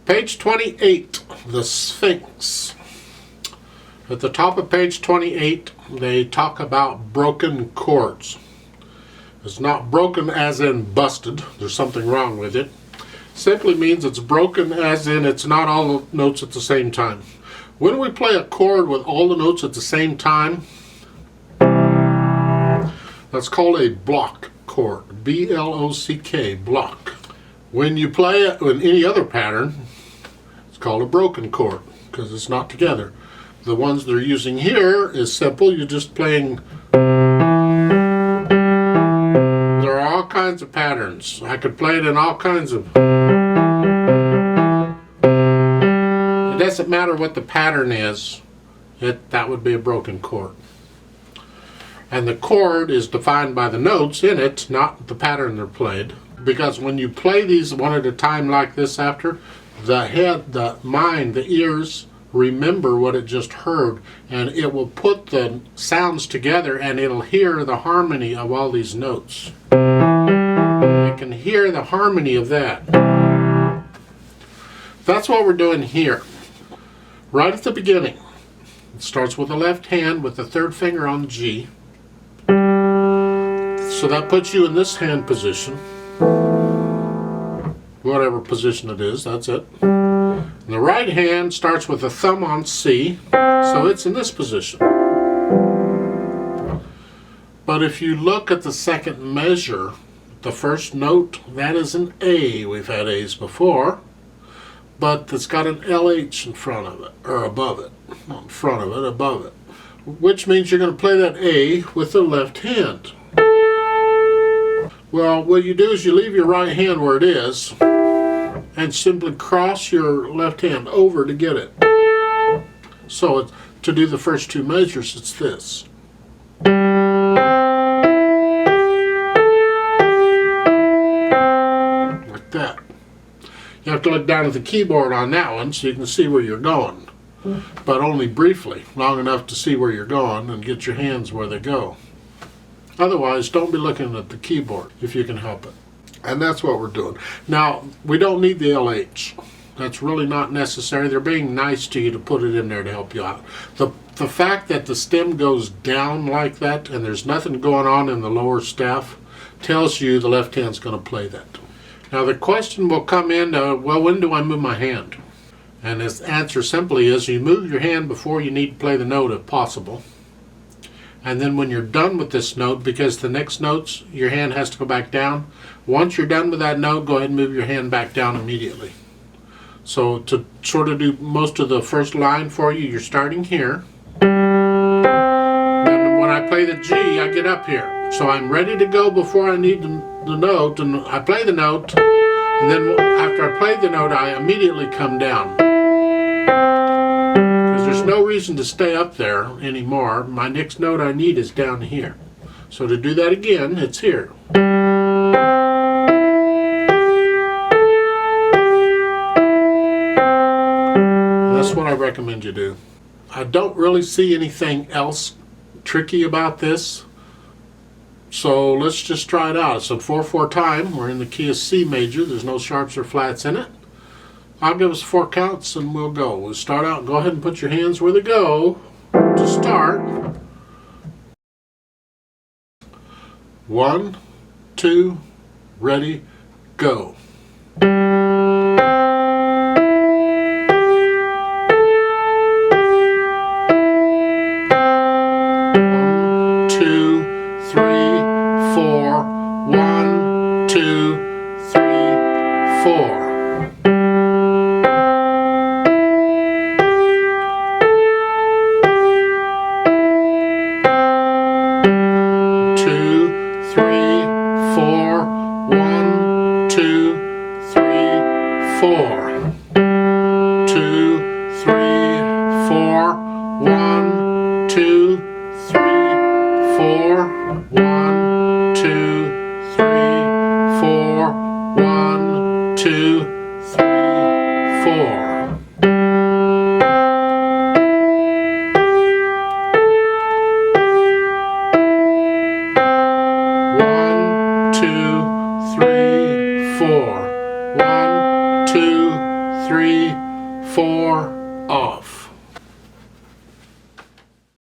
Page 28, the Sphinx. At the top of page 28, they talk about broken chords. It's not broken as in busted. There's something wrong with it. Simply means it's broken as in it's not all the notes at the same time. When we play a chord with all the notes at the same time, that's called a block chord. B-L-O-C-K, block. When you play it in any other pattern, it's called a broken chord because it's not together. The ones they're using here is simple. You're just playing. There are all kinds of patterns. I could play it in all kinds of. It doesn't matter what the pattern is. That would be a broken chord. And the chord is defined by the notes in it, not the pattern they're played. Because when you play these one at a time like this after, the head, the mind, the ears remember what it just heard, and it will put the sounds together and it'll hear the harmony of all these notes. It can hear the harmony of that. That's what we're doing here. Right at the beginning, it starts with the left hand with the third finger on G. So that puts you in this hand position. Whatever position it is, that's it. And the right hand starts with the thumb on C, so it's in this position. But if you look at the second measure, the first note, that is an A. We've had A's before, but it's got an LH in front of it, or above it. Not in front of it, above it. Which means you're going to play that A with the left hand. Well, what you do is you leave your right hand where it is and simply cross your left hand over to get it. So to do the first two measures, it's this. Like that. You have to look down at the keyboard on that one so you can see where you're going. But only briefly, long enough to see where you're going and get your hands where they go. Otherwise, don't be looking at the keyboard if you can help it. And that's what we're doing. Now, we don't need the LH. That's really not necessary. They're being nice to you to put it in there to help you out. The fact that the stem goes down like that and there's nothing going on in the lower staff tells you the left hand's going to play that. Now, the question will come in, well, when do I move my hand? And its answer simply is you move your hand before you need to play the note if possible. And then when you're done with this note, because the next notes, your hand has to go back down. Once you're done with that note, go ahead and move your hand back down immediately. So to sort of do most of the first line for you, you're starting here. Then when I play the G, I get up here. So I'm ready to go before I need the note, and I play the note. And then after I play the note, I immediately come down. There's no reason to stay up there anymore. My next note I need is down here. So to do that again, it's here. That's what I recommend you do. I don't really see anything else tricky about this. So let's just try it out. It's a 4/4 time. We're in the key of C major. There's no sharps or flats in it. I'll give us 4 counts and we'll go. We'll start out. Go ahead and put your hands where they go to start. 1, 2, ready, go. 1, 2, 3, 4. 1, 2, 3, 4. 3, 4, off.